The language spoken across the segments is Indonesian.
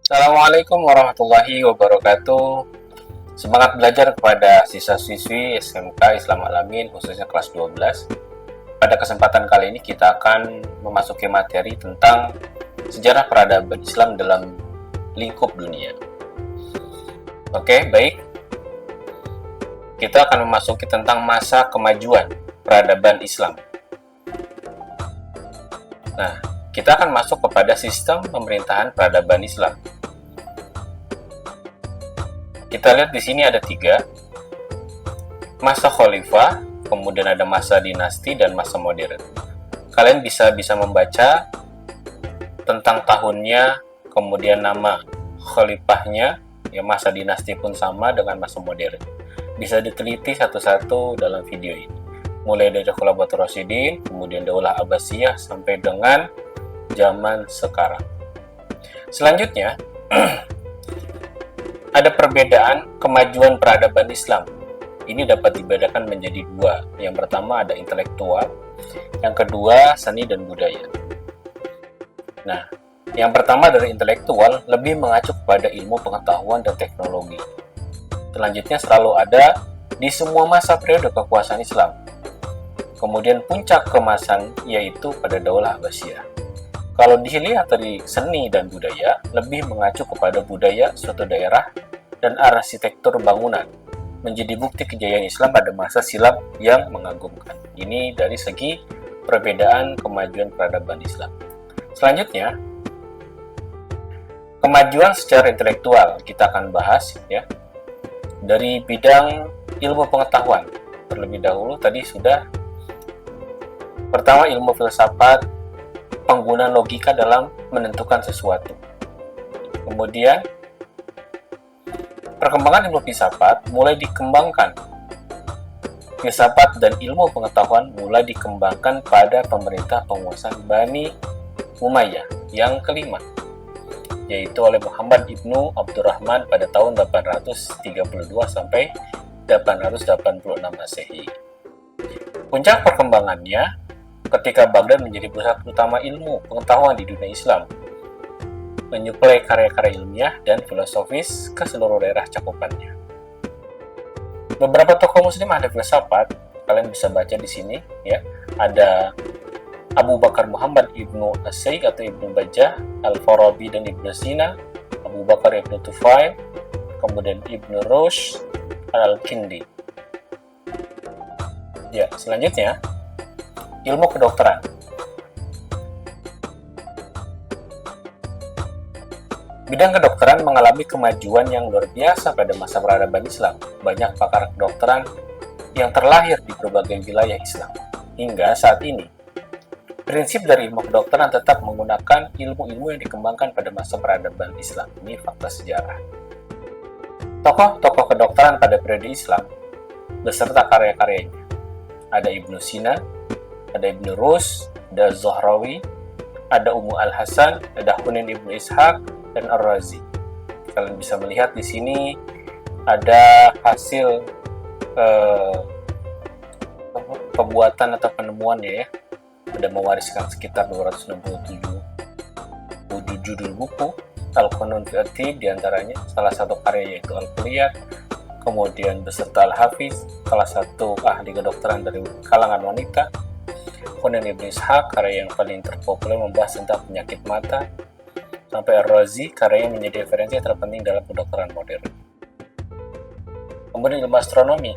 Assalamualaikum warahmatullahi wabarakatuh. Semangat belajar kepada siswa-siswi SMK Islam Alamin khususnya kelas 12. Pada kesempatan kali ini kita akan memasuki materi tentang sejarah peradaban Islam dalam lingkup dunia. Oke, baik. Kita akan memasuki tentang masa kemajuan peradaban Islam. Nah, kita akan masuk kepada sistem pemerintahan peradaban Islam. Kita lihat di sini ada 3. Masa khalifah, kemudian ada masa dinasti dan masa modern. Kalian bisa membaca tentang tahunnya, kemudian nama khalifahnya, ya masa dinasti pun sama dengan masa modern. Bisa diteliti satu-satu dalam video ini. Mulai dari Khulafatur Rasyidin, kemudian Daulah Abbasiyah sampai dengan zaman sekarang. Selanjutnya, ada perbedaan kemajuan peradaban Islam. Ini dapat dibedakan menjadi 2. Yang pertama ada intelektual, yang kedua seni dan budaya. Nah, yang pertama dari intelektual lebih mengacu kepada ilmu pengetahuan dan teknologi. Selanjutnya selalu ada di semua masa periode kekuasaan Islam. Kemudian puncak keemasan yaitu pada Daulah Abbasiyah. Kalau dilihat dari seni dan budaya, lebih mengacu kepada budaya suatu daerah dan arsitektur bangunan, menjadi bukti kejayaan Islam pada masa silam yang mengagumkan. Ini dari segi perbedaan kemajuan peradaban Islam. Selanjutnya, kemajuan secara intelektual kita akan bahas ya dari bidang ilmu pengetahuan. Terlebih dahulu tadi sudah pertama ilmu filsafat, penggunaan logika dalam menentukan sesuatu. Kemudian perkembangan ilmu filsafat mulai dikembangkan. Filsafat dan ilmu pengetahuan mulai dikembangkan pada pemerintah penguasaan Bani Umayyah yang kelima, yaitu oleh Muhammad ibnu Abdurrahman pada tahun 832 sampai 886 Masehi. Puncak perkembangannya ketika Baghdad menjadi pusat utama ilmu pengetahuan di dunia Islam, menyuplai karya-karya ilmiah dan filosofis ke seluruh daerah cakupannya. Beberapa tokoh muslim ahli filsafat kalian bisa baca di sini ya. Ada Abu Bakar Muhammad ibnu As-Syaikh atau Ibnu Bajjah, Al-Farabi dan Ibnu Sina, Abu Bakar ibnu Tufail, kemudian Ibnu Rushd, Al-Kindi. Ya, selanjutnya ilmu kedokteran. Bidang kedokteran mengalami kemajuan yang luar biasa pada masa peradaban Islam. Banyak pakar kedokteran yang terlahir di berbagai wilayah Islam. Hingga saat ini, prinsip dari ilmu kedokteran tetap menggunakan ilmu-ilmu yang dikembangkan pada masa peradaban Islam. Ini fakta sejarah. Tokoh-tokoh kedokteran pada periode Islam beserta karya-karyanya. Ada Ibnu Sina, ada Ibnu Rushd, ada Zuhrawi, ada Ummu Al-Hasan, ada Hunain ibnu Ishaq, dan Ar-Razi. Kalian bisa melihat di sini ada hasil pembuatan atau penemuannya ya. Ada mewariskan sekitar 267 judul buku. Al-Qunun fi At-Tibb diantaranya, salah satu karya yaitu Al-Kulliyat, kemudian beserta Al-Hafiz, salah satu ahli kedokteran dari kalangan wanita. Hunain ibnu Ishaq, karya yang paling terpopuler membahas tentang penyakit mata, sampai Ar-Razi, karya yang menjadi referensi terpenting dalam kedokteran modern. Kemudian ilmu astronomi,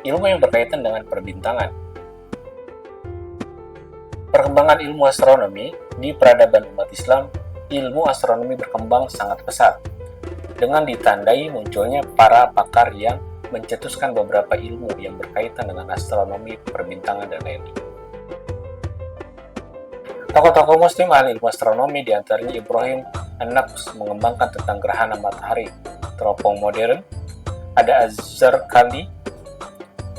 ilmu yang berkaitan dengan perbintangan. Perkembangan ilmu astronomi di peradaban umat Islam, ilmu astronomi berkembang sangat pesat, dengan ditandai munculnya para pakar yang mencetuskan beberapa ilmu yang berkaitan dengan astronomi, perbintangan, dan lain-lain. Tokoh-tokoh muslim ahli ilmu astronomi diantaranya Ibrahim An-Naqsh mengembangkan tentang gerhana matahari, teropong modern. Ada Az-Zarqali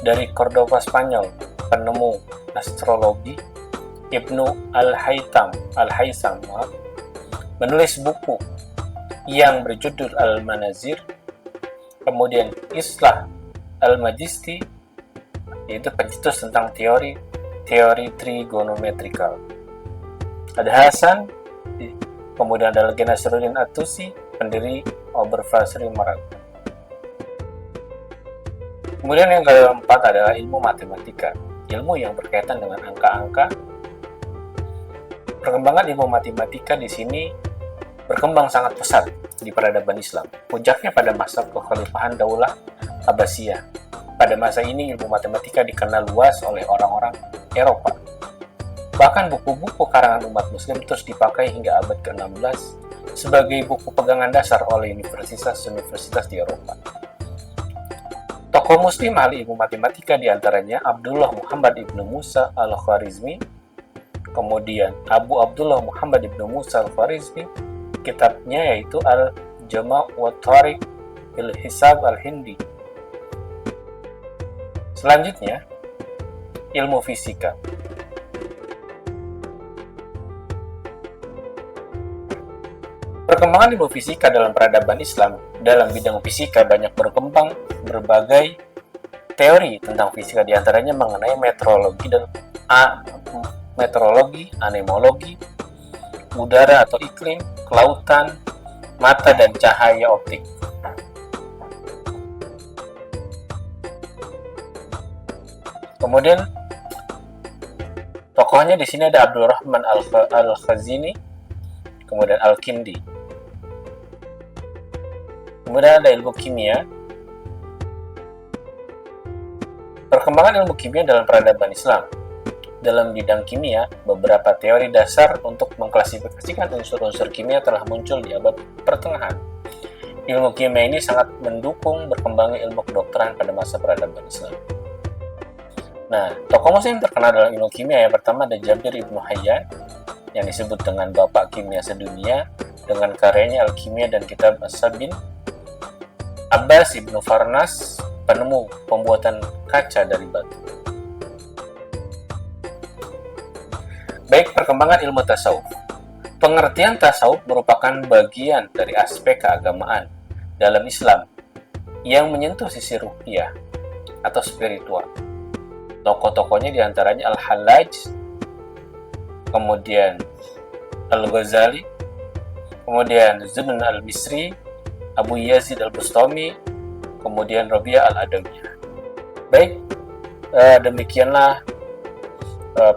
dari Cordova, Spanyol, penemu astrologi. Ibnu Al-Haytham menulis buku yang berjudul Al-Manazir. Kemudian Islah Al-Majisti, yaitu pencetus tentang teori trigonometrikal. Ada Hasan Kemudian ada lagi Nasruddin At-Tusi, pendiri Oberförsterei Marag. Kemudian yang keempat adalah ilmu matematika, ilmu yang berkaitan dengan angka-angka. Perkembangan ilmu matematika di sini berkembang sangat pesat di peradaban Islam. Puncaknya pada masa kekhalifahan Daulah Abbasiyah. Pada masa ini ilmu matematika dikenal luas oleh orang-orang Eropa. Bahkan buku-buku karangan umat muslim terus dipakai hingga abad ke-16 sebagai buku pegangan dasar oleh universitas-universitas di Eropa. Tokoh muslim ahli ilmu matematika diantaranya Abdullah Muhammad ibnu Musa al-Khwarizmi, kemudian Abu Abdullah Muhammad ibnu Musa al-Khwarizmi, kitabnya yaitu Al-Jama' wa Tariq fil Hisab al-Hindi. Selanjutnya, ilmu fisika. Perkembangan ilmu fisika dalam peradaban Islam. Dalam bidang fisika banyak berkembang berbagai teori tentang fisika, diantaranya mengenai meteorologi dan anemologi, udara atau iklim, kelautan, mata dan cahaya optik. Kemudian tokohnya di sini ada Abdurrahman Al-Khazini, kemudian Al-Kindi. Kemudian ada ilmu kimia. Perkembangan ilmu kimia dalam peradaban Islam. Dalam bidang kimia, beberapa teori dasar untuk mengklasifikasikan unsur-unsur kimia telah muncul di abad pertengahan. Ilmu kimia ini sangat mendukung berkembangnya ilmu kedokteran pada masa peradaban Islam. Nah, tokoh muslim terkenal dalam ilmu kimia yang pertama ada Jabir ibnu Hayyan, yang disebut dengan Bapak Kimia Sedunia, dengan karyanya Al-Kimia dan Kitab As-Sabin. Abbas ibnu Farnas, penemu pembuatan kaca dari batu. Baik, perkembangan ilmu tasawuf. Pengertian tasawuf merupakan bagian dari aspek keagamaan dalam Islam yang menyentuh sisi ruhiyah atau spiritual. Tokoh-tokohnya diantaranya Al-Hallaj, kemudian Al-Ghazali, kemudian Zunnun Al-Misri, Abu Yazid Al-Bustami, kemudian Rabi'ah Al-Adawiyah. Baik, demikianlah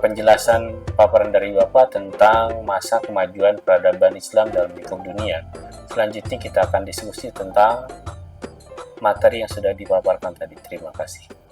penjelasan paparan dari Bapak tentang masa kemajuan peradaban Islam dalam lingkup dunia. Selanjutnya kita akan diskusi tentang materi yang sudah dipaparkan tadi. Terima kasih.